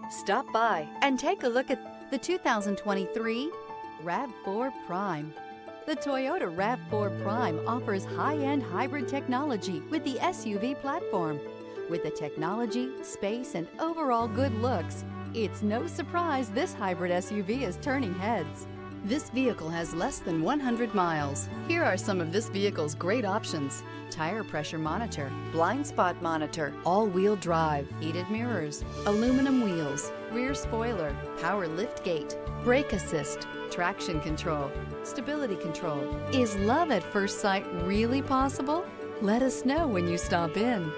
Stop by and take a look at the 2023 RAV4 Prime. The Toyota RAV4 Prime offers high-end hybrid technology with the SUV platform. With the technology, space, and overall good looks, it's no surprise this hybrid SUV is turning heads. This vehicle has less than 100 miles. Here are some of this vehicle's great options: tire pressure monitor, blind spot monitor, all-wheel drive, heated mirrors, aluminum wheels, rear spoiler, power liftgate, brake assist, traction control, stability control. Is love at first sight really possible? Let us know when you stop in.